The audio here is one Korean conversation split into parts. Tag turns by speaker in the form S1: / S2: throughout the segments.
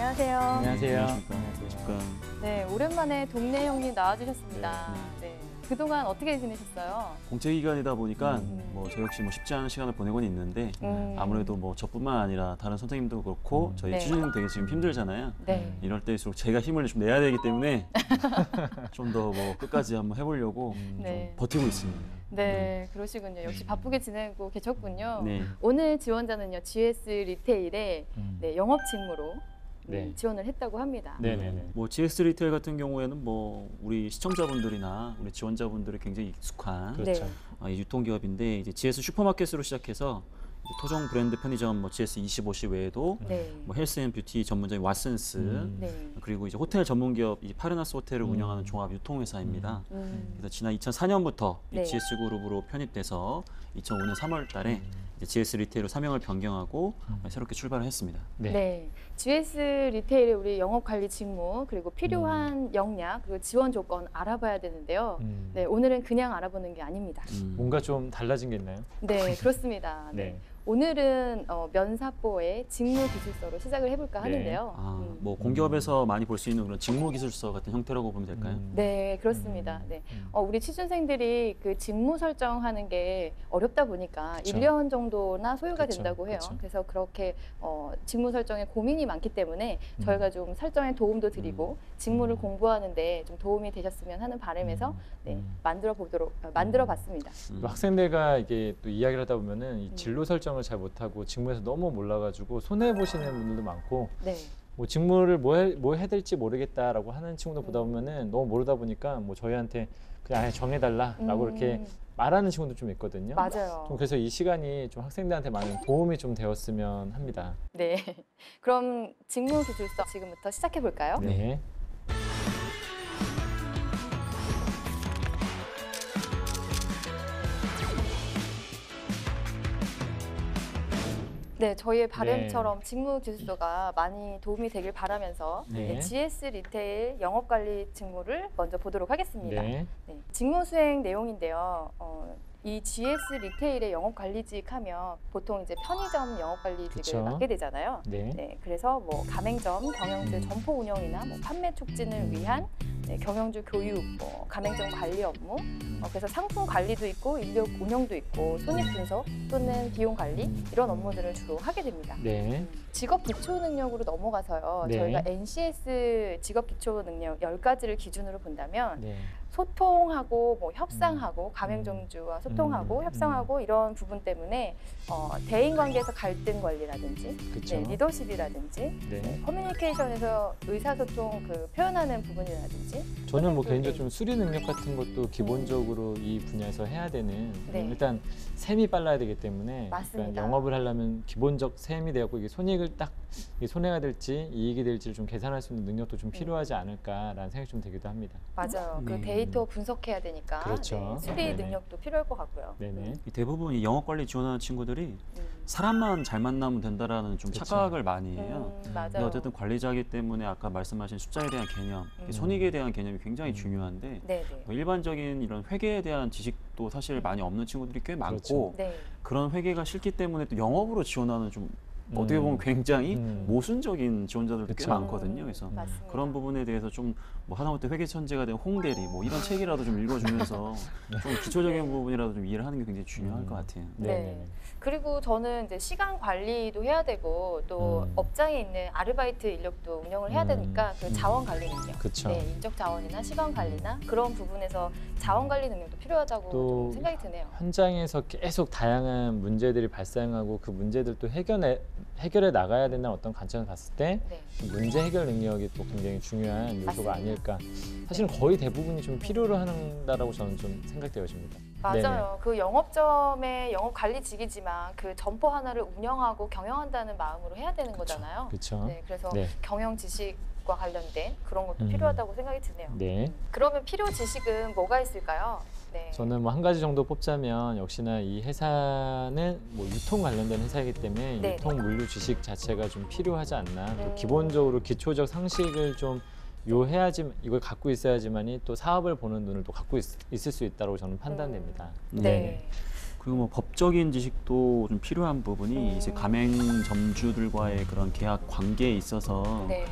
S1: 안녕하세요.
S2: 안녕하세요.
S3: 안녕하십니까.
S1: 네, 오랜만에 동네 형님 나와주셨습니다. 네. 그동안 어떻게 지내셨어요?
S3: 공채기간이다 보니까 저 역시 쉽지 않은 시간을 보내고는 있는데 아무래도 저뿐만 아니라 다른 선생님도 그렇고 저희
S1: 네.
S3: 취준생 되게 지금 힘들잖아요.
S1: 네.
S3: 이럴 때일수록 제가 힘을 좀 내야 되기 때문에 좀 더 끝까지 한번 해보려고
S1: 네.
S3: 좀 버티고 있습니다.
S1: 네, 그러시군요. 역시 바쁘게 지내고 계셨군요.
S3: 네.
S1: 오늘 지원자는요, GS 리테일에 네, 영업 직무로
S2: 네.
S1: 지원을 했다고 합니다.
S2: 네네네.
S3: GS 리테일 같은 경우에는 우리 시청자분들이나 우리 지원자분들이 굉장히 익숙한
S2: 그렇죠.
S1: 네.
S3: 이 유통기업인데 이제 GS 슈퍼마켓으로 시작해서 토종 브랜드 편의점 GS 25시 외에도
S1: 네.
S3: 헬스앤뷰티 전문점인 왓슨스
S1: 네.
S3: 그리고 이제 호텔 전문기업 이 파르나스 호텔을 운영하는 종합 유통회사입니다. 그래서 지난 2004년부터
S1: 네.
S3: GS 그룹으로 편입돼서 2005년 3월달에 GS 리테일로 사명을 변경하고 새롭게 출발을 했습니다.
S1: 네.
S2: 네.
S1: GS 리테일의 우리 영업관리 직무 그리고 필요한 역량 그리고 지원 조건 알아봐야 되는데요. 네, 오늘은 그냥 알아보는 게 아닙니다.
S2: 뭔가 좀 달라진 게 있나요?
S1: 네, 그렇습니다. 네.
S2: 네.
S1: 오늘은 면사포의 직무기술서로 시작을 해볼까
S2: 네.
S1: 하는데요.
S3: 공기업에서 많이 볼 수 있는 그런 직무기술서 같은 형태라고 보면 될까요?
S1: 네, 그렇습니다. 네. 우리 취준생들이 그 직무 설정하는 게 어렵다 보니까
S2: 그쵸.
S1: 1년 정도나 소요가
S2: 그쵸,
S1: 된다고 해요.
S2: 그쵸.
S1: 그래서 그렇게 직무 설정에 고민이 많기 때문에 저희가 좀 설정에 도움도 드리고 직무를 공부하는데 좀 도움이 되셨으면 하는 바람에서 네, 만들어 봤습니다.
S2: 또 학생들과 이게 또 이야기를 하다 보면은 이 진로 설정을 잘 못하고 직무에서 너무 몰라가지고 손해 보시는 분들도 많고
S1: 네.
S2: 직무를 뭐 해야 될지 모르겠다라고 하는 친구들 보다 보면은 너무 모르다 보니까 저희한테 그냥 아예 정해달라라고 이렇게 말하는 친구도 좀 있거든요.
S1: 맞아요.
S2: 좀 그래서 이 시간이 좀 학생들한테 많은 도움이 좀 되었으면 합니다.
S1: 네. 그럼 직무기술서 지금부터 시작해 볼까요?
S2: 네.
S1: 네, 저희의 바람처럼 직무기술서가 많이 도움이 되길 바라면서
S2: 네.
S1: 네, GS 리테일 영업관리 직무를 먼저 보도록 하겠습니다.
S2: 네.
S1: 네, 직무 수행 내용인데요. 이 GS 리테일의 영업관리직 하면 보통 이제 편의점 영업관리직을
S2: 그쵸.
S1: 맡게 되잖아요.
S2: 네.
S1: 네, 그래서 가맹점 경영주 점포 운영이나 판매 촉진을 위한 네, 경영주 교육, 가맹점 관리 업무, 그래서 상품 관리도 있고 인력 운영도 있고 손익 분석 또는 비용 관리 이런 업무들을 주로 하게 됩니다.
S2: 네.
S1: 직업 기초 능력으로 넘어가서요.
S2: 네.
S1: 저희가 NCS 직업 기초 능력 10가지를 기준으로 본다면
S2: 네.
S1: 소통하고 협상하고 가맹점주와 소통하고 협상하고 이런 부분 때문에 대인 관계에서 갈등 관리라든지
S2: 그쵸.
S1: 네, 리더십이라든지
S2: 네.
S1: 커뮤니케이션에서 의사소통 표현하는 부분이라든지
S2: 저는
S1: 네.
S2: 개인적으로 좀 수리 능력 같은 것도 기본적으로 이 분야에서 해야 되는
S1: 네.
S2: 일단 셈이 빨라야 되기 때문에
S1: 맞습니다.
S2: 그러니까 영업을 하려면 기본적 셈이 되었고 이게 손익을 딱 이게 손해가 될지 이익이 될지를 좀 계산할 수 있는 능력도 좀 필요하지 않을까라는 생각이 좀 들기도 합니다.
S1: 맞아요. 그 데이터 분석해야 되니까
S2: 그렇죠.
S1: 네, 수리
S2: 네네.
S1: 능력도 필요할 것 같고요.
S2: 네네.
S3: 대부분 이 영업관리 지원하는 친구들이 사람만 잘 만나면 된다라는 좀
S2: 그쵸.
S3: 착각을 많이 해요.
S1: 맞아요.
S3: 근데 어쨌든 관리자이기 때문에 아까 말씀하신 숫자에 대한 개념, 손익에 대한 개념이 굉장히 중요한데
S1: 네네.
S3: 일반적인 이런 회계에 대한 지식도 사실 많이 없는 친구들이 꽤 많고
S1: 네.
S3: 그런 회계가 싫기 때문에 또 영업으로 지원하는 좀 어떻게 보면 굉장히 모순적인 지원자들도 꽤
S2: 그쵸.
S3: 많거든요. 그래서
S1: 맞습니다.
S3: 그런 부분에 대해서 좀 하다못해 회계 천재가 된 홍대리 이런 책이라도 좀 읽어주면서 좀 기초적인 부분이라도 좀 이해를 하는 게 굉장히 중요할 것 같아요.
S1: 네. 그리고 저는 이제 시간 관리도 해야 되고 또 업장에 있는 아르바이트 인력도 운영을 해야 되니까 그 자원 관리 능력,
S2: 그쵸.
S1: 네, 인적 자원이나 시간 관리나 그런 부분에서 자원 관리 능력도 필요하다고
S2: 또
S1: 좀 생각이 드네요.
S2: 현장에서 계속 다양한 문제들이 발생하고 그 문제들도 해결해 나가야 된다는 어떤 관점을 봤을 때
S1: 네.
S2: 문제 해결 능력이 또 굉장히 중요한 요소가
S1: 맞습니다.
S2: 아닐까. 사실은 거의 대부분이 좀 필요로 한다라고 저는 좀 생각되어집니다.
S1: 맞아요. 그 영업점의 영업 관리직이지만 그 점포 하나를 운영하고 경영한다는 마음으로 해야 되는 거잖아요.
S2: 그렇죠.
S1: 네, 그래서
S2: 네.
S1: 경영 지식과 관련된 그런 것도 필요하다고 생각이 드네요.
S2: 네.
S1: 그러면 필요 지식은 뭐가 있을까요? 네.
S2: 저는 한 가지 정도 뽑자면 역시나 이 회사는 유통 관련된 회사이기 때문에
S1: 네.
S2: 유통 물류 지식 자체가 좀 필요하지 않나. 또 기본적으로 기초적 상식을 좀 요해야지 이걸 갖고 있어야지만이 또 사업을 보는 눈을 또 갖고 있을 수 있다고 저는 판단됩니다.
S1: 네.
S3: 그리고 뭐 법적인 지식도 좀 필요한 부분이 이제 가맹점주들과의 그런 계약 관계에 있어서
S1: 네.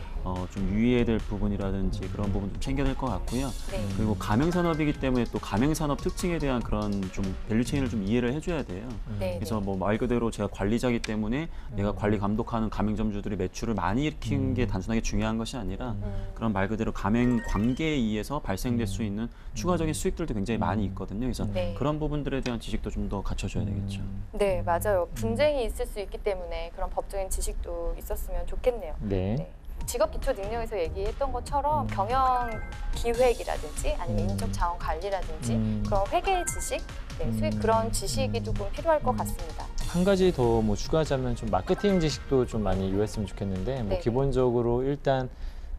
S3: 좀 유의해야 될 부분이라든지 그런 부분 좀 챙겨야 될 것 같고요.
S1: 네.
S3: 그리고 가맹산업이기 때문에 또 가맹산업 특징에 대한 그런 좀 밸류체인을 좀 이해를 해줘야 돼요.
S1: 네.
S3: 그래서 뭐 말 그대로 제가 관리자이기 때문에 내가 관리 감독하는 가맹점주들이 매출을 많이 일으키는 게 단순하게 중요한 것이 아니라 그런 말 그대로 가맹 관계에 의해서 발생될 수 있는 추가적인 수익들도 굉장히 많이 있거든요. 그래서
S1: 네.
S3: 그런 부분들에 대한 지식도 좀 더 갖춰줘야 되겠죠.
S1: 네, 맞아요. 분쟁이 있을 수 있기 때문에 그런 법적인 지식도 있었으면 좋겠네요.
S2: 네.
S1: 네. 직업 기초 능력에서 얘기했던 것처럼 경영 기획이라든지 아니면 인적 자원 관리라든지 그런 회계 지식, 네, 수익 그런 지식이 조금 필요할 것 같습니다.
S2: 한 가지 더 뭐 추가하자면 좀 마케팅 지식도 좀 많이 이용했으면 좋겠는데 뭐
S1: 네.
S2: 기본적으로 일단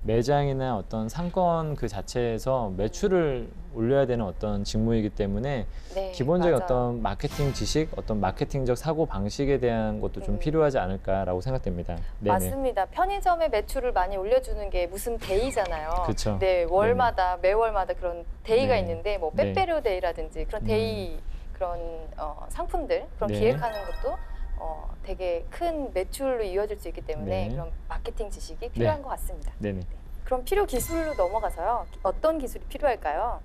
S2: 매장이나 어떤 상권 그 자체에서 매출을 올려야 되는 어떤 직무이기 때문에
S1: 네,
S2: 기본적인
S1: 맞아요.
S2: 어떤 마케팅 지식, 어떤 마케팅적 사고 방식에 대한 것도 좀 필요하지 않을까라고 생각됩니다. 네네.
S1: 맞습니다. 편의점의 매출을 많이 올려주는 게 무슨 데이잖아요.
S2: 그쵸.
S1: 네, 월마다 매월마다 그런 데이가
S2: 네.
S1: 있는데 뭐
S2: 네.
S1: 빼빼로 데이라든지 그런 데이 그런 상품들 그런
S2: 네.
S1: 기획하는 것도 되게 큰 매출로 이어질 수 있기 때문에
S2: 네.
S1: 그런 마케팅 지식이 필요한 것 같습니다.
S2: 네네.
S1: 그럼 필요 기술로 넘어가서요. 어떤 기술이 필요할까요?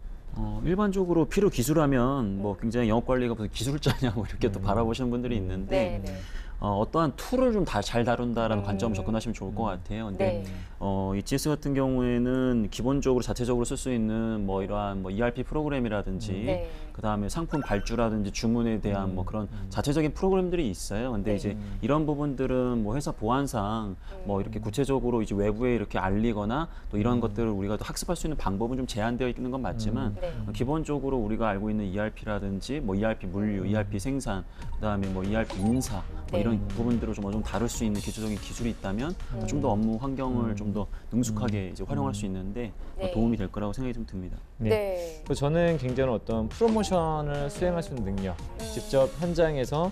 S3: 일반적으로 필요 기술하면 뭐 굉장히 영업 관리가 무슨 기술자냐고 이렇게 또 바라보시는 분들이 있는데
S1: 네.
S3: 어떠한 툴을 좀 잘 다룬다라는 관점으로 접근하시면 좋을 것 같아요. 근데
S1: 네.
S3: 이 GS 같은 경우에는 기본적으로 자체적으로 쓸 수 있는 뭐 이러한 뭐 ERP 프로그램이라든지
S1: 네.
S3: 그다음에 상품 발주라든지 주문에 대한 뭐 그런 자체적인 프로그램들이 있어요. 근데
S1: 네.
S3: 이제 이런 부분들은 뭐 회사 보안상 뭐 이렇게 구체적으로 이제 외부에 이렇게 알리거나 또 이런 것들을 우리가 또 학습할 수 있는 방법은 좀 제한되어 있는 건 맞지만
S1: 네.
S3: 기본적으로 우리가 알고 있는 ERP라든지 뭐 ERP 물류, ERP 생산, 그다음에 뭐 ERP 인사 뭐
S1: 네.
S3: 이런 부분들을 좀 어느 정도 다룰 수 있는 기초적인 기술이 있다면 좀 더 업무 환경을 좀 더 능숙하게 이제 활용할 수 있는데
S1: 네.
S3: 도움이 될 거라고 생각이 좀 듭니다.
S2: 네.
S1: 네.
S2: 그래서 저는 굉장히 어떤 프로모션을 수행할 수 있는 능력, 직접 현장에서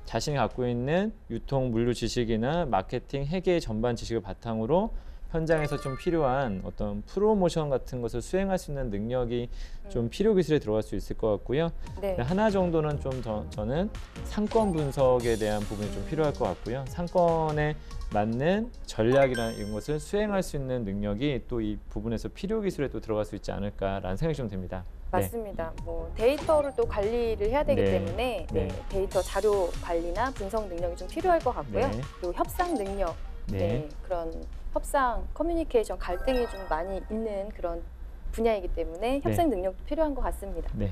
S2: 자신이 갖고 있는 유통 물류 지식이나 마케팅 회계 전반 지식을 바탕으로 현장에서 좀 필요한 어떤 프로모션 같은 것을 수행할 수 있는 능력이 좀 필요 기술에 들어갈 수 있을 것 같고요.
S1: 네.
S2: 하나 정도는 좀 더 저는 상권 분석에 대한 부분이 좀 필요할 것 같고요. 상권에 맞는 전략이나 이런 것을 수행할 수 있는 능력이 또 이 부분에서 필요 기술에 또 들어갈 수 있지 않을까라는 생각이 좀 듭니다.
S1: 맞습니다. 뭐 데이터를 또 관리를 해야 되기
S2: 네.
S1: 때문에
S2: 네.
S1: 데이터 자료 관리나 분석 능력이 좀 필요할 것 같고요.
S2: 네.
S1: 그리고 협상 능력,
S2: 네.
S1: 그런 협상, 커뮤니케이션, 갈등이 좀 많이 있는 그런 분야이기 때문에 협상 능력도 필요한 것 같습니다.
S2: 네.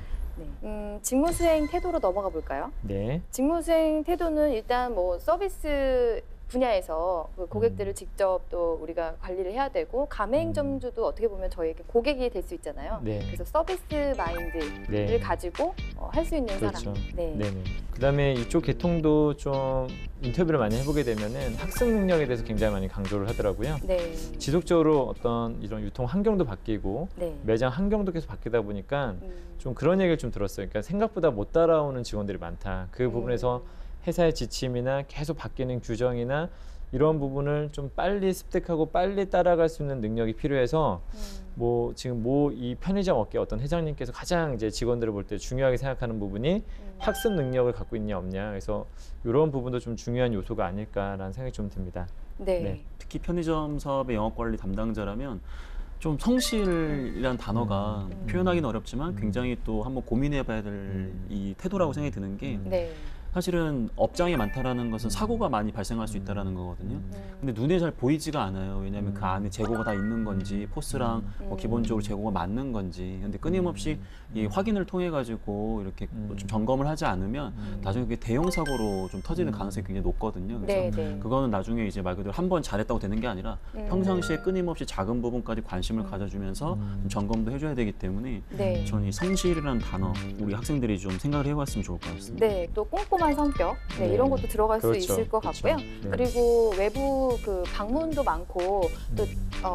S1: 네. 직무 수행 태도로 넘어가 볼까요?
S2: 네.
S1: 직무 수행 태도는 일단 뭐 서비스 분야에서 그 고객들을 직접 또 우리가 관리를 해야 되고 가맹점주도 어떻게 보면 저희에게 고객이 될 수 있잖아요.
S2: 네.
S1: 그래서 서비스 마인드를
S2: 네.
S1: 가지고 할 수 있는
S2: 그렇죠.
S1: 사람. 네.
S2: 네네. 그다음에 이쪽 계통도 좀 인터뷰를 많이 해보게 되면은 학습 능력에 대해서 굉장히 많이 강조를 하더라고요.
S1: 네.
S2: 지속적으로 어떤 이런 유통 환경도 바뀌고
S1: 네.
S2: 매장 환경도 계속 바뀌다 보니까 좀 그런 얘기를 좀 들었어요. 그러니까 생각보다 못 따라오는 직원들이 많다. 그 부분에서 회사의 지침이나 계속 바뀌는 규정이나 이런 부분을 좀 빨리 습득하고 빨리 따라갈 수 있는 능력이 필요해서 뭐 지금 뭐 이 편의점 업계 어떤 회장님께서 가장 이제 직원들을 볼 때 중요하게 생각하는 부분이 학습 능력을 갖고 있냐 없냐. 그래서 이런 부분도 좀 중요한 요소가 아닐까라는 생각이 좀 듭니다.
S1: 네.
S2: 네.
S3: 특히 편의점 사업의 영업 관리 담당자라면 좀 성실이란 단어가 표현하기는 어렵지만 굉장히 또 한번 고민해봐야 될 이 태도라고 생각이 드는 게
S1: 네.
S3: 사실은 업장이 많다라는 것은 사고가 많이 발생할 수 있다라는 거거든요. 근데 눈에 잘 보이지가 않아요. 왜냐하면 그 안에 재고가 다 있는 건지 포스랑 뭐 기본적으로 재고가 맞는 건지. 근데 끊임없이 이 확인을 통해 가지고 이렇게 좀 점검을 하지 않으면 나중에 그게 대형 사고로 좀 터지는 가능성이 굉장히 높거든요. 그래서
S1: 네.
S3: 그거는 나중에 이제 말 그대로 한 번 잘했다고 되는 게 아니라 평상시에 끊임없이 작은 부분까지 관심을 가져주면서 좀 점검도 해줘야 되기 때문에
S1: 네.
S3: 저는 이 성실이라는 단어 우리 학생들이 좀 생각을 해봤으면 좋을 것 같습니다.
S1: 네. 또 꼼꼼한 성격. 네.
S2: 네.
S1: 이런 것도 들어갈
S2: 그렇죠.
S1: 수 있을 것
S2: 그렇죠.
S1: 같고요.
S2: 네.
S1: 그리고 외부 그 방문도 많고 또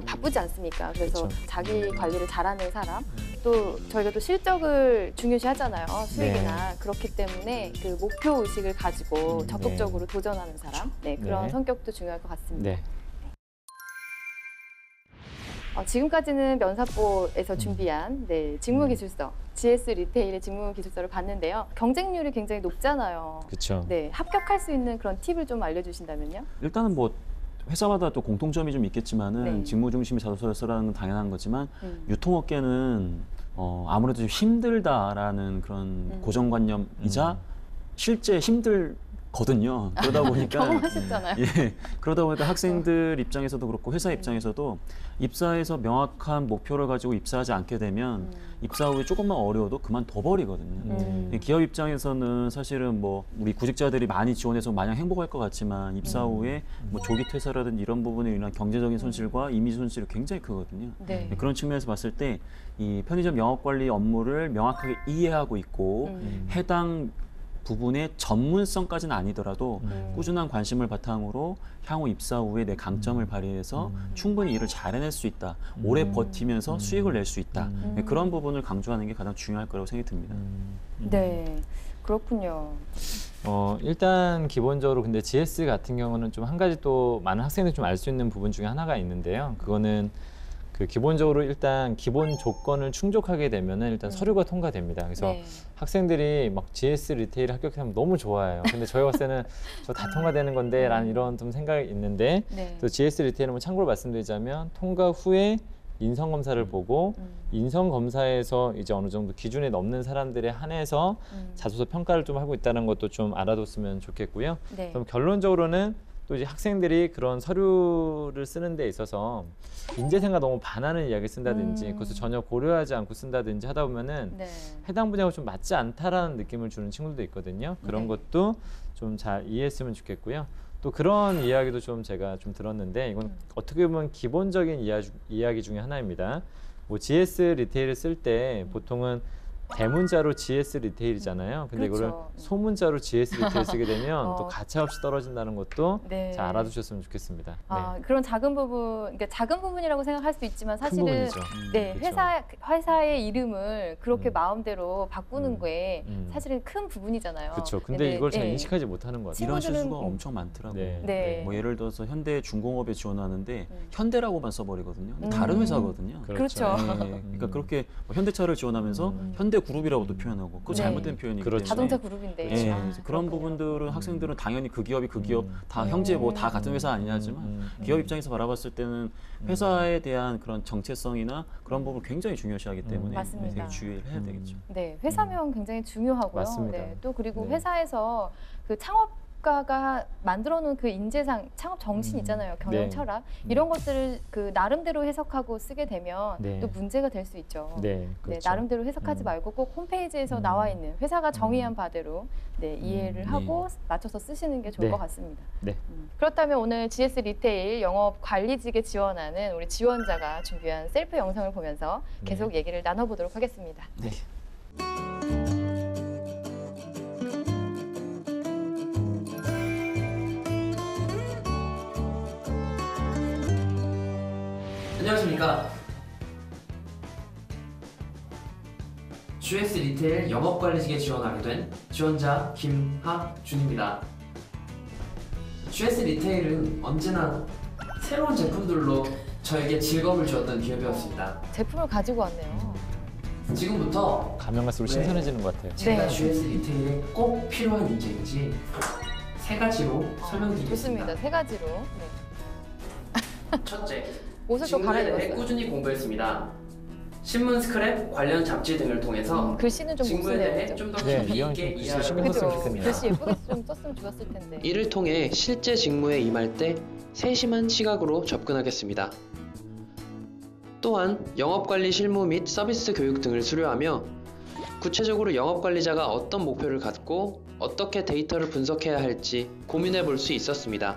S1: 바쁘지 않습니까? 그래서
S2: 그렇죠.
S1: 자기 관리를 잘하는 사람. 또 저희가 또 실적을 중요시 하잖아요. 수익이나. 그렇기 때문에 그 목표 의식을 가지고 적극적으로 도전하는 사람. 네. 그런
S2: 네.
S1: 성격도 중요할 것 같습니다.
S2: 네.
S1: 지금까지는 면사포에서 준비한 직무기술서 GS 리테일의 직무 기술서를 봤는데요. 경쟁률이 굉장히 높잖아요.
S2: 그렇죠.
S1: 네, 합격할 수 있는 그런 팁을 좀 알려주신다면요?
S3: 일단은 뭐 회사마다 또 공통점이 좀 있겠지만은
S1: 네.
S3: 직무 중심의 자소서라는 건 당연한 거지만 유통업계는 아무래도 좀 힘들다라는 그런 고정관념이자 실제 힘들거든요. 그러다 보니까
S1: 경험하셨잖아요.
S3: 예, 그러다 보니까 학생들 입장에서도 그렇고 회사 입장에서도 입사해서 명확한 목표를 가지고 입사하지 않게 되면 입사 후에 조금만 어려워도 그만둬 버리거든요. 기업 입장에서는 사실은 뭐 우리 구직자들이 많이 지원해서 마냥 행복할 것 같지만 입사 후에 뭐 조기 퇴사라든지 이런 부분에 인한 경제적인 손실과 이미지 손실이 굉장히 크거든요.
S1: 네.
S3: 그런 측면에서 봤을 때 이 편의점 영업 관리 업무를 명확하게 이해하고 있고 해당 부분의 전문성까지는 아니더라도 꾸준한 관심을 바탕으로 향후 입사 후에 내 강점을 발휘해서 충분히 일을 잘 해낼 수 있다. 오래 버티면서 수익을 낼 수 있다. 네, 그런 부분을 강조하는 게 가장 중요할 거라고 생각이 듭니다.
S1: 네, 그렇군요.
S2: 일단 기본적으로 근데 GS 같은 경우는 좀 한 가지 또 많은 학생들이 좀 알 수 있는 부분 중에 하나가 있는데요. 그거는 그 기본적으로 일단 기본 조건을 충족하게 되면은 일단 서류가 통과됩니다. 그래서
S1: 네.
S2: 학생들이 막 GS 리테일 합격하면 너무 좋아해요. 근데 저희 봤을 때는 저 다 통과되는 건데 라는 이런 좀 생각이 있는데
S1: 네.
S2: 또 GS 리테일은 뭐 참고로 말씀드리자면 통과 후에 인성 검사를 보고 인성 검사에서 이제 어느 정도 기준에 넘는 사람들에 한해서 자소서 평가를 좀 하고 있다는 것도 좀 알아뒀으면 좋겠고요.
S1: 네.
S2: 그럼 결론적으로는 또 이제 학생들이 그런 서류를 쓰는 데 있어서 인재생과 너무 반하는 이야기를 쓴다든지 그것을 전혀 고려하지 않고 쓴다든지 하다 보면은
S1: 네.
S2: 해당 분야하고 좀 맞지 않다라는 느낌을 주는 친구들도 있거든요. 그런
S1: 네.
S2: 것도 좀 잘 이해했으면 좋겠고요. 또 그런 이야기도 좀 제가 좀 들었는데 이건 어떻게 보면 기본적인 이야기 중에 하나입니다. 뭐 GS 리테일을 쓸 때 보통은 대문자로 GS 리테일이잖아요. 근데
S1: 그렇죠.
S2: 이거를 소문자로 GS 리테일 쓰게 되면 또 가차없이 떨어진다는 것도
S1: 네.
S2: 잘 알아두셨으면 좋겠습니다. 네.
S1: 아, 그런 작은 부분, 그러니까 작은 부분이라고 생각할 수 있지만
S2: 큰
S1: 사실은
S2: 부분이죠.
S1: 네,
S2: 그렇죠.
S1: 회사의 이름을 그렇게
S2: 음.
S1: 마음대로 바꾸는 게
S2: 음.
S1: 사실은 큰 부분이잖아요.
S2: 그렇죠. 근데 이걸 잘
S1: 네.
S2: 인식하지 못하는 것 같아요.
S3: 이런
S1: 친구들은-
S3: 실수가 엄청 많더라고요.
S2: 네.
S1: 네.
S3: 뭐 예를 들어서 현대중공업에 지원하는데 현대라고만 써버리거든요. 근데 다른 회사거든요.
S1: 그렇죠.
S3: 네, 그러니까 그렇게 뭐 현대차를 지원하면서 현대그룹이라고도 표현하고 그거
S1: 네.
S3: 잘못된 표현이기
S2: 그렇죠.
S3: 때문에
S1: 자동차 그룹인데.
S3: 예,
S1: 아,
S3: 그래서 그런
S1: 그렇군요.
S3: 부분들은 학생들은 당연히 그 기업이 그 기업 다 형제 뭐 다 같은 회사 아니냐지만 기업 입장에서 바라봤을 때는 회사에 대한 그런 정체성이나 그런 부분을 굉장히 중요시하기 때문에
S1: 맞습니다.
S3: 되게 주의를 해야 되겠죠.
S1: 네, 회사명 굉장히 중요하고요.
S2: 맞습니다.
S1: 네, 또 그리고
S2: 네.
S1: 회사에서 그 창업가가 만들어놓은 그 인재상, 창업 정신 있잖아요. 경영
S2: 네.
S1: 철학 이런 것들을 그 나름대로 해석하고 쓰게 되면
S2: 네.
S1: 또 문제가 될 수 있죠.
S2: 네,
S1: 네,
S2: 그렇죠.
S1: 나름대로 해석하지 말고 꼭 홈페이지에서 나와 있는 회사가 정의한 바대로 네, 이해를 하고 맞춰서 쓰시는 게 좋을
S2: 네.
S1: 것 같습니다.
S2: 네.
S1: 그렇다면 오늘 GS 리테일 영업 관리직에 지원하는 우리 지원자가 준비한 셀프 영상을 보면서 계속 얘기를 나눠보도록 하겠습니다.
S2: 네.
S4: 안녕하십니까. GS 리테일 영업관리직에 지원하게 된 지원자 김하준입니다. GS 리테일은 언제나 새로운 제품들로 저에게 즐거움을 주었던 기업이었습니다.
S1: 제품을 가지고 왔네요.
S4: 지금부터
S2: 가면 갈수록
S4: 네.
S2: 신선해지는 것 같아요.
S4: 제가
S1: 네.
S4: GS 리테일에 꼭 필요한 인재인지 세 가지로 설명드리겠습니다.
S1: 좋습니다. 세 가지로. 네.
S4: 첫째,
S1: 옷을 또
S4: 직무 내내
S1: 갈아입었어요.
S4: 꾸준히 공부했습니다. 신문 스크랩, 관련 잡지 등을 통해서
S1: 글씨는 좀
S4: 직무에
S1: 못쓰네요.
S4: 대해
S1: 그죠?
S4: 좀 더
S2: 네,
S4: 깊이
S2: 이왕
S4: 있게
S2: 좀 글씨
S4: 이해하고
S2: 신경 썼으면
S1: 그죠?
S2: 좋겠네요.
S1: 글씨 예쁘게 좀 썼으면 좋았을 텐데.
S5: 이를 통해 실제 직무에 임할 때 세심한 시각으로 접근하겠습니다. 또한 영업관리 실무 및 서비스 교육 등을 수료하며 구체적으로 영업관리자가 어떤 목표를 갖고 어떻게 데이터를 분석해야 할지 고민해 볼 수 있었습니다.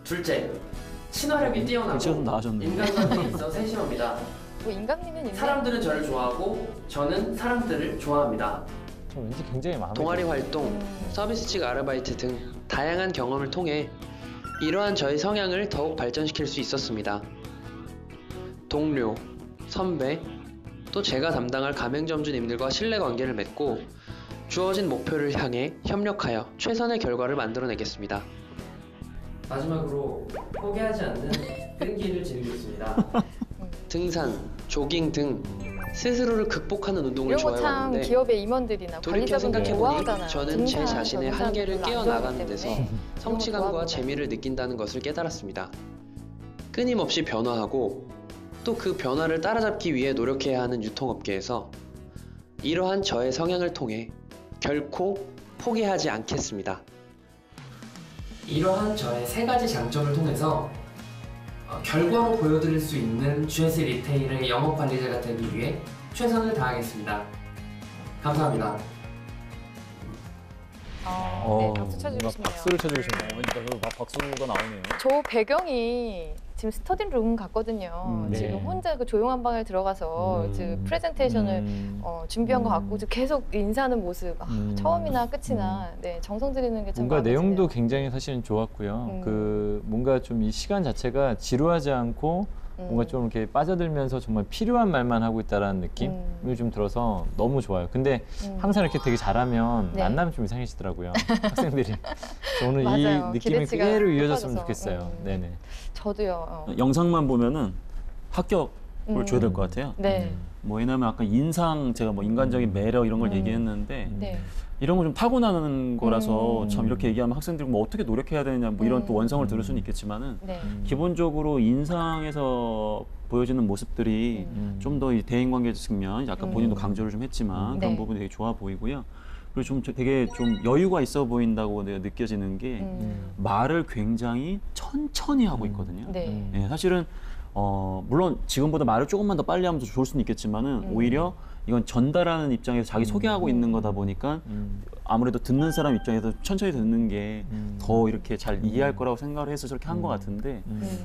S4: 둘째, 친화력이
S3: 좀
S4: 뛰어나고
S3: 나아졌네요.
S4: 인간관계에 있어 세심합니다.
S1: 뭐 인간미는 있네.
S4: 사람들은 저를 좋아하고 저는 사람들을 좋아합니다.
S2: 저 왠지 굉장히 마음에
S5: 동아리
S2: 들어요.
S5: 활동, 서비스직 아르바이트 등 다양한 경험을 통해 이러한 저의 성향을 더욱 발전시킬 수 있었습니다. 동료, 선배, 또 제가 담당할 가맹점주님들과 신뢰관계를 맺고 주어진 목표를 향해 협력하여 최선의 결과를 만들어내겠습니다.
S4: 마지막으로 포기하지 않는 끈기를 지니겠습니다.
S5: 등산, 조깅 등 스스로를 극복하는 운동을
S1: 이런 거 참
S5: 좋아해왔는데
S1: 기업의 임원들이나
S5: 돌이켜
S1: 관리자분들
S5: 생각해보니
S1: 좋아하잖아요.
S5: 저는 제 자신의 한계를 깨어나가는 데서
S1: 때문에
S5: 성취감과
S1: 좋아합니다.
S5: 재미를 느낀다는 것을 깨달았습니다. 끊임없이 변화하고 또 그 변화를 따라잡기 위해 노력해야 하는 유통업계에서 이러한 저의 성향을 통해 결코 포기하지 않겠습니다.
S4: 이러한 저의 세 가지 장점을 통해서 결과로 보여드릴 수 있는 GS 리테일의 영업 관리자가 되기 위해 최선을 다하겠습니다. 감사합니다.
S1: 네, 박수 쳐주고
S2: 뭔가
S1: 싶네요.
S2: 박수를 쳐주고 싶네요.
S3: 그러니까 박수가 나오네요.
S1: 저 배경이 지금 스터디 룸 같거든요.
S2: 네.
S1: 지금 혼자 그 조용한 방에 들어가서 지금 프레젠테이션을 준비한 것 같고 지금 계속 인사하는 모습 처음이나 끝이나 네, 정성 들이는 게 참
S2: 뭔가
S1: 마음에
S2: 내용도
S1: 드네요.
S2: 굉장히 사실은 좋았고요. 그 뭔가 좀 이 시간 자체가 지루하지 않고 뭔가 좀 이렇게 빠져들면서 정말 필요한 말만 하고 있다라는 느낌이 좀 들어서 너무 좋아요. 근데 항상 이렇게 되게 잘하면
S1: 네.
S2: 만나면 좀 이상해지더라고요. 학생들이. 그래서 오늘
S1: 맞아요.
S2: 이 느낌이
S1: 기대치가
S2: 그대로 이어졌으면
S1: 높아져서.
S2: 좋겠어요. 네네.
S1: 저도요.
S3: 영상만 보면은 합격을 줘야 될 것 같아요.
S1: 네.
S3: 뭐 왜냐면 아까 인상 제가 뭐 인간적인 매력 이런 걸 얘기했는데
S1: 네.
S3: 이런 거 좀 타고나는 거라서 참 이렇게
S2: 음.
S3: 얘기하면 학생들이 뭐 어떻게 노력해야 되느냐 뭐 이런 또 원성을 들을 수는 있겠지만은
S1: 네.
S3: 기본적으로 인상에서 보여지는 모습들이 좀 더 대인관계 측면, 아까 본인도 강조를 좀 했지만 그런
S1: 네.
S3: 부분이 되게 좋아 보이고요. 그리고 좀 되게 좀 여유가 있어 보인다고 내가 느껴지는 게 말을 굉장히 천천히 하고 있거든요.
S1: 네.
S3: 예, 사실은 물론 지금보다 말을 조금만 더 빨리 하면 더 좋을 수는 있겠지만은 오히려 이건 전달하는 입장에서 자기 소개하고 있는 거다 보니까 아무래도 듣는 사람 입장에서 천천히 듣는 게 더 이렇게 잘 이해할 거라고 생각을 해서 저렇게 한 것 같은데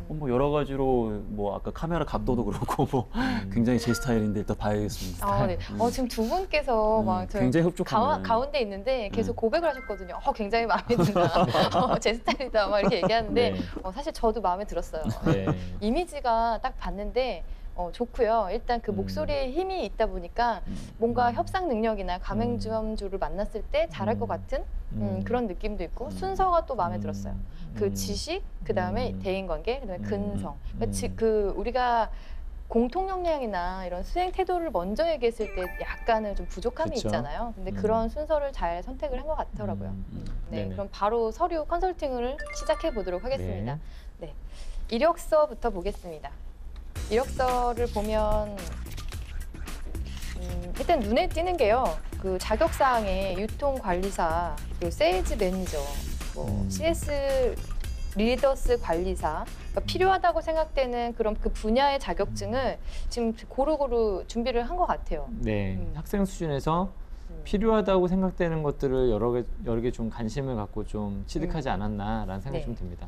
S3: 뭐 여러 가지로 뭐 아까 카메라 각도도 그렇고 뭐 굉장히 제 스타일인데 일단 봐야겠습니다.
S1: 네. 지금 두 분께서 막 저희
S3: 굉장히 흡족하네요.
S1: 가운데 있는데 계속 고백을 하셨거든요. 굉장히 마음에 든다. 제 스타일이다. 막 이렇게 얘기하는데
S2: 네.
S1: 사실 저도 마음에 들었어요.
S2: 네.
S1: 이미지가 딱 봤는데 좋고요. 일단 그 목소리에 힘이 있다 보니까 뭔가 협상 능력이나 가맹점주를 만났을 때 잘할 것 같은 그런 느낌도 있고 순서가 또 마음에 들었어요. 그 지식, 그 다음에 대인관계, 그 다음에 근성. 그 우리가 공통 역량이나 이런 수행 태도를 먼저 얘기했을 때 약간은 좀 부족함이
S2: 그쵸.
S1: 있잖아요. 근데 그런 순서를 잘 선택을 한 것 같더라고요. 네,
S2: 네네.
S1: 그럼 바로 서류 컨설팅을 시작해 보도록 하겠습니다. 네. 이력서부터 보겠습니다. 이력서를 보면 일단 눈에 띄는 게요. 그 자격사항에 유통관리사, 그리고 세일즈 매니저, 뭐 CS 리더스 관리사, 그러니까 필요하다고 생각되는 그런 그 분야의 자격증을 지금 고루고루 준비를 한 것 같아요.
S2: 네. 학생 수준에서 필요하다고 생각되는 것들을 여러 개 좀 관심을 갖고 좀 취득하지 않았나라는 생각이
S1: 네.
S2: 좀 듭니다.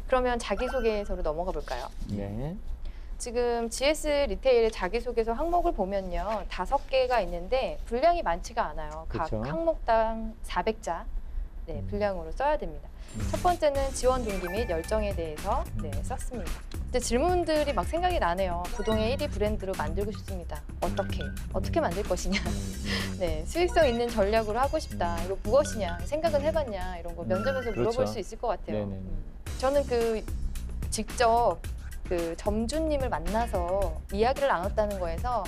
S1: 그러면 자기소개서로 넘어가 볼까요?
S2: 네.
S1: 지금 GS 리테일의 자기소개서 항목을 보면요. 5개가 있는데 분량이 많지가 않아요.
S2: 그쵸.
S1: 각 항목당 400자 분량으로 써야 됩니다. 첫 번째는 지원 동기 및 열정에 대해서 썼습니다. 근데 질문들이 막 생각이 나네요. 부동의 1위 브랜드로 만들고 싶습니다. 어떻게 만들 것이냐. 네, 수익성 있는 전략으로 하고 싶다. 이거 무엇이냐, 생각은 해봤냐 이런 거 면접에서 물어볼
S2: 그렇죠.
S1: 수 있을 것 같아요.
S2: 네네.
S1: 저는 직접 그 점주님을 만나서 이야기를 나눴다는 거에서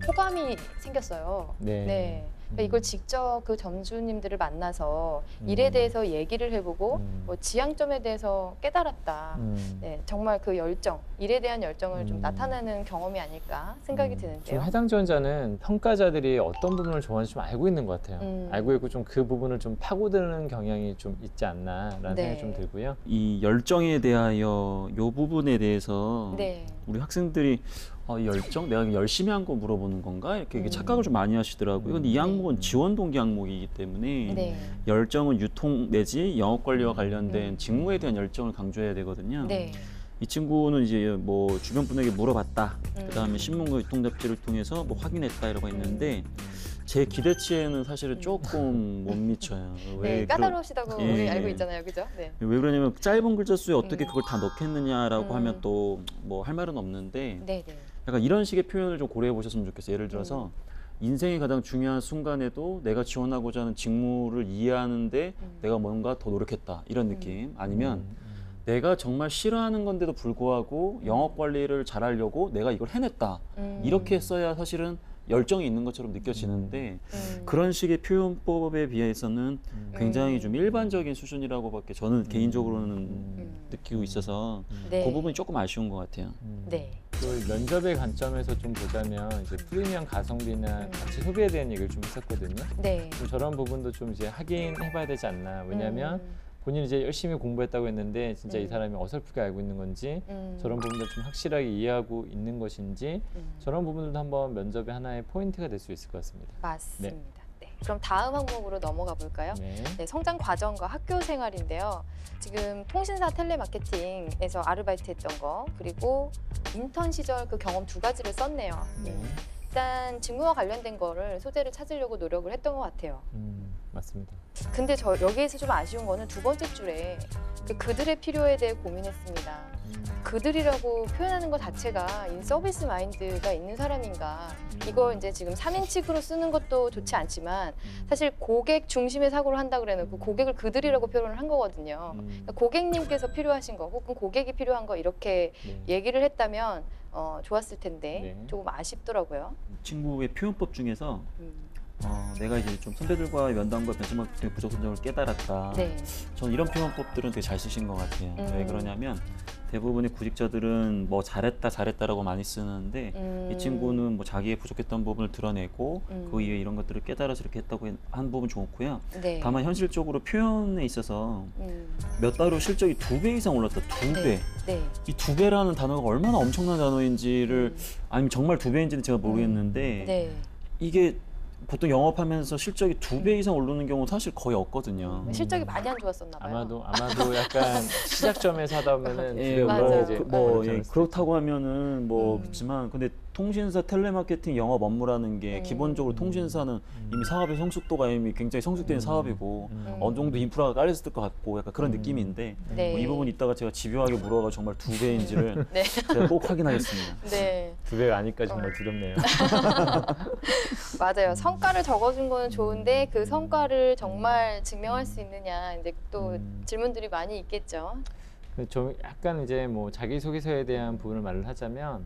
S1: 호감이 생겼어요.
S2: 네.
S1: 그러니까 이걸 직접 그 점주님들을 만나서 일에 대해서 얘기를 해보고 뭐 지향점에 대해서 깨달았다. 네, 정말 그 열정, 일에 대한 열정을 좀 나타내는 경험이 아닐까 생각이
S2: 좀
S1: 드는데요.
S2: 해당 지원자는 평가자들이 어떤 부분을 좋아하는지 좀 알고 있는 것 같아요. 알고 있고 좀 그 부분을 좀 파고드는 경향이 좀 있지 않나라는 생각이 좀 들고요.
S3: 이 열정에 대하여 이 부분에 대해서
S1: 네.
S3: 우리 학생들이 열정? 내가 열심히 한 거 물어보는 건가? 이렇게 착각을 좀 많이 하시더라고요. 근데 이 항목은 지원 동기 항목이기 때문에
S1: 네.
S3: 열정은 유통 내지 영업 관리와 관련된 직무에 대한 열정을 강조해야 되거든요.
S1: 네.
S3: 이 친구는 이제 뭐 주변 분에게 물어봤다. 그다음에 신문과 유통 잡지를 통해서 뭐 확인했다 이러고 있는데 제 기대치에는 사실은 조금 못 미쳐요.
S1: 네, 까다로우시다고
S3: 예.
S1: 우리 알고 있잖아요, 그죠? 네.
S3: 왜 그러냐면 짧은 글자 수에 어떻게 그걸 다 넣겠느냐라고 하면
S1: 음.
S3: 또 뭐 할 말은 없는데
S1: 네, 네.
S3: 약간 이런 식의 표현을 좀 고려해 보셨으면 좋겠어요. 예를 들어서 인생의 가장 중요한 순간에도 내가 지원하고자 하는 직무를 이해하는데 내가 뭔가 더 노력했다 이런 느낌 아니면 내가 정말 싫어하는 건데도 불구하고 영업 관리를 잘하려고 내가 이걸 해냈다 이렇게 써야 사실은 열정이 있는 것처럼 느껴지는데 그런 식의 표현법에 비해서는 굉장히 좀 일반적인 수준이라고밖에 저는 개인적으로는 느끼고 있어서
S1: 네.
S3: 그 부분이 조금 아쉬운 것 같아요.
S1: 네.
S2: 그 면접의 관점에서 좀 보자면 이제 프리미엄 가성비나 가치 소비에 대한 얘기를 좀 했었거든요.
S1: 네.
S2: 좀 저런 부분도 좀 이제 확인해봐야 되지 않나. 왜냐하면 본인이 이제 열심히 공부했다고 했는데 진짜 이 사람이 어설프게 알고 있는 건지 저런 부분도 좀 확실하게 이해하고 있는 것인지 저런 부분들도 한번 면접의 하나의 포인트가 될 수 있을 것 같습니다.
S1: 맞습니다. 네. 그럼 다음 항목으로 넘어가 볼까요?
S2: 네.
S1: 네, 성장 과정과 학교 생활인데요. 지금 통신사 텔레마케팅에서 아르바이트 했던 거 그리고 인턴 시절 그 경험 두 가지를 썼네요.
S2: 네.
S1: 일단 직무와 관련된 거를 소재를 찾으려고 노력을 했던 것 같아요.
S2: 맞습니다.
S1: 근데 저 여기에서 좀 아쉬운 거는 두 번째 줄에 그들의 필요에 대해 고민했습니다. 그들이라고 표현하는 것 자체가 이 서비스 마인드가 있는 사람인가. 이거 이제 지금 3인칭으로 쓰는 것도 좋지 않지만 사실 고객 중심의 사고를 한다 그래놓고 고객을 그들이라고 표현을 한 거거든요. 그러니까 고객님께서 필요하신 거 혹은 고객이 필요한 거 이렇게 얘기를 했다면 좋았을 텐데
S2: 네.
S1: 조금 아쉽더라고요.
S3: 친구의 표현법 중에서 내가 이제 좀 선배들과의 면담과 벤치마킹의 부족 점을 깨달았다.
S1: 네.
S3: 저는 이런 표현법들은 되게 잘 쓰신 것 같아요. 왜 그러냐면 대부분의 구직자들은 뭐 잘했다라고 많이 쓰는데 이 친구는 뭐 자기의 부족했던 부분을 드러내고 그 이후에 이런 것들을 깨달아서 이렇게 했다고 한 부분 좋고요.
S1: 네.
S3: 다만 현실적으로 표현에 있어서 몇 달 후 실적이 2배 이상 올랐다. 2배.
S1: 네.
S3: 이 2배라는 단어가 얼마나 엄청난 단어인지를 아니면 정말 2배인지는 제가 모르겠는데
S1: 네.
S3: 이게 보통 영업하면서 실적이 2배 이상 오르는 경우 사실 거의 없거든요.
S1: 실적이 많이 안 좋았었나 봐요.
S2: 아마도 약간 시작점에서 하다 보면은
S3: 예,
S2: 두배
S1: 맞아요.
S2: 올라야 이제
S3: 그렇다고 하면은 뭐 그렇지만 근데 통신사 텔레마케팅 영업 업무라는 게 기본적으로 통신사는 이미 사업의 성숙도가 이미 굉장히 성숙된 사업이고 어느 정도 인프라가 깔렸을 것 같고 약간 그런 느낌인데
S1: 네.
S3: 뭐 이 부분 이따가 제가 집요하게 물어가 정말 2배인지를
S1: 네.
S3: 제가 꼭 확인하겠습니다.
S1: 네.
S2: 두 배가 아니까 정말 두렵네요.
S1: 맞아요. 성과를 적어준 거는 좋은데 그 성과를 정말 증명할 수 있느냐 이제 또 질문들이 많이 있겠죠.
S2: 좀 약간 이제 뭐 자기소개서에 대한 부분을 말을 하자면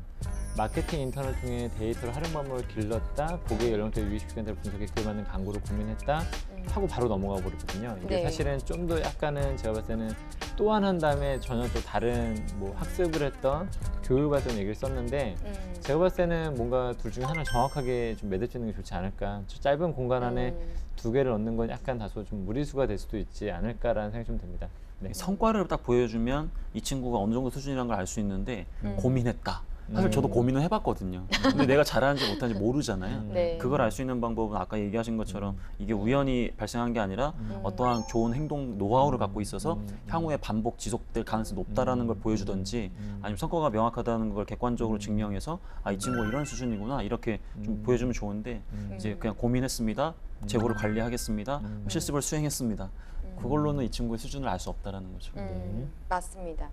S2: 마케팅 인턴을 통해 데이터를 활용 방법을 길렀다, 고객 연령대 유의식 시간대를 분석해 그에 맞는 광고를 고민했다 하고 바로 넘어가 버리거든요. 이게
S1: 네.
S2: 사실은 좀 더 약간은 제가 봤을 때는 또한 한 다음에 전혀 또 다른 뭐 학습을 했던 교육했던 얘기를 썼는데 제가 봤을 때는 뭔가 둘 중에 하나 정확하게 좀 매듭짓는 게 좋지 않을까. 저 짧은 공간 안에 두 개를 얻는 건 약간 다소 좀 무리수가 될 수도 있지 않을까라는 생각이 좀 듭니다. 네.
S3: 성과를 딱 보여주면 이 친구가 어느 정도 수준이라는 걸 알 수 있는데 고민했다. 사실 저도 고민을 해봤거든요. 근데 내가 잘하는지 못하는지 모르잖아요.
S1: 네.
S3: 그걸 알 수 있는 방법은 아까 얘기하신 것처럼 이게 우연히 발생한 게 아니라 어떠한 좋은 행동 노하우를 갖고 있어서 향후에 반복 지속될 가능성이 높다라는 걸 보여주든지 아니면 성과가 명확하다는 걸 객관적으로 증명해서 아, 이 친구가 이런 수준이구나 이렇게 좀 보여주면 좋은데 이제 그냥 고민했습니다. 재고를 관리하겠습니다. 실습을 수행했습니다. 그걸로는 이 친구의 수준을 알 수 없다라는 거죠.
S1: 맞습니다.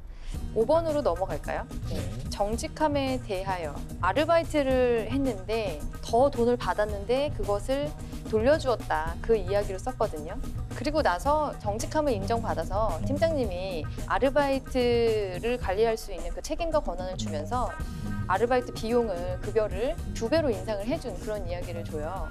S1: 5번으로 넘어갈까요? 네. 정직함에 대하여 아르바이트를 했는데 더 돈을 받았는데 그것을 돌려주었다. 그 이야기를 썼거든요. 그리고 나서 정직함을 인정받아서 팀장님이 아르바이트를 관리할 수 있는 그 책임과 권한을 주면서 아르바이트 비용을 급여를 2배로 인상을 해준 그런 이야기를 줘요.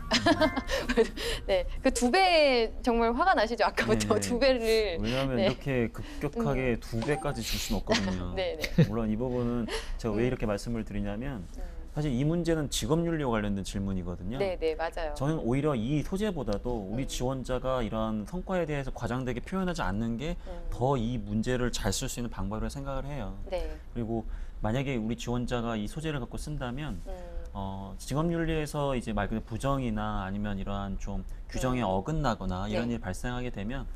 S1: 네, 그 2배 정말 화가 나시죠? 아까부터
S3: 네.
S1: 2배를.
S3: 왜냐하면
S1: 네.
S3: 이렇게 급격하게 2배까지 줄 수는 없거든요.
S1: 네, 네.
S3: 물론 이 부분은 제가 왜 이렇게 말씀을 드리냐면 사실 이 문제는 직업윤리와 관련된 질문이거든요.
S1: 네, 네, 맞아요.
S3: 저는 오히려 이 소재보다도 우리 지원자가 이러한 성과에 대해서 과장되게 표현하지 않는 게 더 이 문제를 잘 쓸 수 있는 방법이라고 생각을 해요.
S1: 네.
S3: 그리고 만약에 우리 지원자가 이 소재를 갖고 쓴다면 직업윤리에서 이제 말 그대로 부정이나 아니면 이러한 좀 규정에 어긋나거나 이런
S1: 네.
S3: 일이 발생하게 되면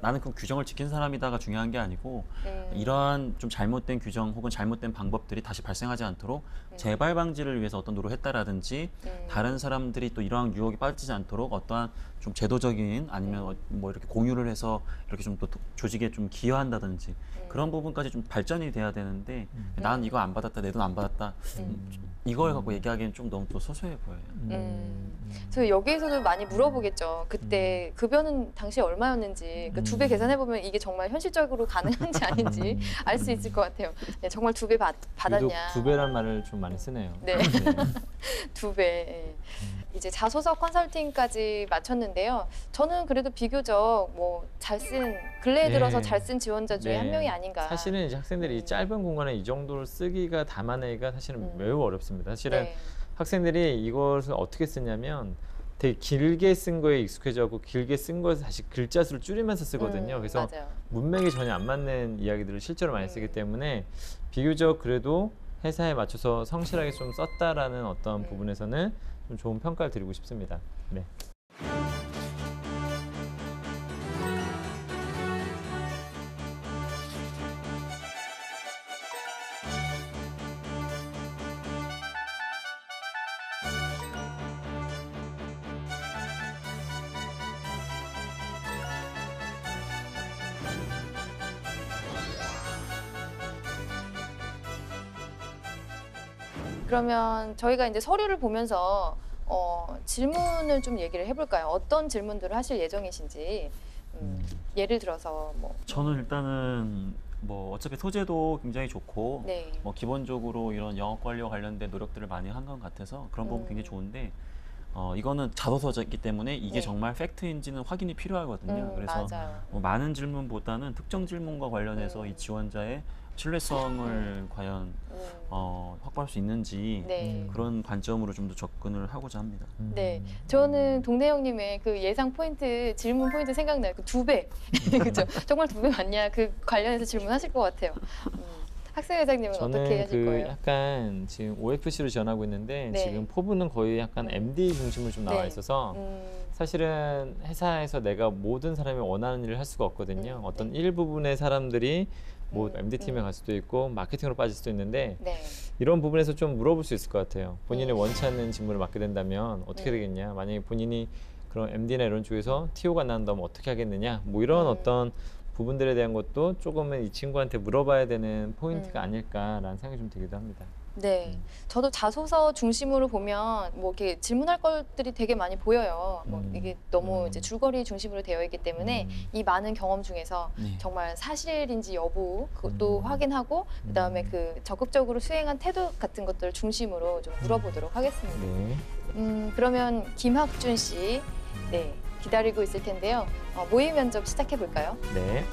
S3: 나는 그 규정을 지킨 사람이다가 중요한 게 아니고 이러한 좀 잘못된 규정 혹은 잘못된 방법들이 다시 발생하지 않도록 재발 방지를 위해서 어떤 노력을 했다라든지 다른 사람들이 또 이러한 유혹에 빠지지 않도록 어떠한 좀 제도적인 아니면 뭐 이렇게 공유를 해서 이렇게 좀 또 조직에 좀 기여한다든지 그런 부분까지 좀 발전이 돼야 되는데 난 이거 안 받았다 내 돈 안 받았다 이걸 갖고 얘기하기엔 좀 너무 또 소소해 보여요.
S1: 그래서 여기에서도 많이 물어보겠죠. 그때 급여는 당시 얼마였는지 얼마인지 그 2배 계산해 보면 이게 정말 현실적으로 가능한지 아닌지 알 수 있을 것 같아요. 네, 정말 2배
S2: 유독
S1: 받았냐?
S2: 2배란 말을 좀 많이 쓰네요.
S1: 네. 2배. 예. 이제 자소서 컨설팅까지 마쳤는데요. 저는 그래도 비교적 뭐 잘 쓴 근래에
S2: 네.
S1: 들어서 잘 쓴 지원자 중에
S2: 네.
S1: 한 명이 아닌가.
S2: 사실은 이제 학생들이 이 짧은 공간에 이 정도를 쓰기가 담아내기가 사실은 매우 어렵습니다. 사실은
S1: 네.
S2: 학생들이 이것을 어떻게 쓰냐면 되게 길게 쓴 거에 익숙해져고 길게 쓴 것을 다시 글자 수를 줄이면서 쓰거든요. 그래서
S1: 맞아요.
S2: 문맥이 전혀 안 맞는 이야기들을 실제로 많이 쓰기 때문에 비교적 그래도 회사에 맞춰서 성실하게 좀 썼다라는 어떤 부분에서는 좀 좋은 평가를 드리고 싶습니다. 네.
S1: 그러면 저희가 이제 서류를 보면서 질문을 좀 얘기를 해볼까요? 어떤 질문들을 하실 예정이신지. 예를 들어서 뭐.
S3: 저는 일단은 뭐 어차피 소재도 굉장히 좋고
S1: 네.
S3: 뭐 기본적으로 이런 영업 관리와 관련된 노력들을 많이 한 것 같아서 그런 부분 굉장히 좋은데 이거는 자소서이기 때문에 이게
S1: 네.
S3: 정말 팩트인지는 확인이 필요하거든요. 그래서
S1: 맞아요.
S3: 뭐 많은 질문보다는 특정 질문과 관련해서 이 지원자의 신뢰성을 과연 확보할 수 있는지
S1: 네.
S3: 그런 관점으로 좀 더 접근을 하고자 합니다.
S1: 네, 저는 동네 형님의 그 예상 포인트, 질문 포인트 생각나요. 그 2배, 그렇죠? 정말 2배 맞냐? 그 관련해서 질문하실 것 같아요. 학생 회장님은 어떻게
S2: 저는
S1: 하실
S2: 그
S1: 거예요?
S2: 약간 지금 OFC로 지원하고 있는데
S1: 네.
S2: 지금 포부는 거의 약간 MD 중심으로 좀 나와
S1: 네.
S2: 있어서 사실은 회사에서 내가 모든 사람이 원하는 일을 할 수가 없거든요. 어떤 일부분의 사람들이 뭐 MD 팀에 갈 수도 있고 마케팅으로 빠질 수도 있는데
S1: 네.
S2: 이런 부분에서 좀 물어볼 수 있을 것 같아요. 본인이 원치 않는 직무를 맡게 된다면 어떻게 되겠냐? 만약에 본인이 그런 MD나 이런 쪽에서 TO가 난다면 어떻게 하겠느냐? 뭐 이런 어떤 부분들에 대한 것도 조금은 이 친구한테 물어봐야 되는 포인트가 아닐까라는 생각이 좀 들기도 합니다.
S1: 네, 저도 자소서 중심으로 보면 뭐 이렇게 질문할 것들이 되게 많이 보여요. 뭐 이게 너무 이제 줄거리 중심으로 되어 있기 때문에 이 많은 경험 중에서
S3: 네.
S1: 정말 사실인지 여부 그것도 확인하고 그다음에 그 적극적으로 수행한 태도 같은 것들을 중심으로 좀 물어보도록 하겠습니다.
S2: 네.
S1: 그러면 김학준 씨, 네, 기다리고 있을 텐데요. 모의 면접 시작해 볼까요?
S2: 네.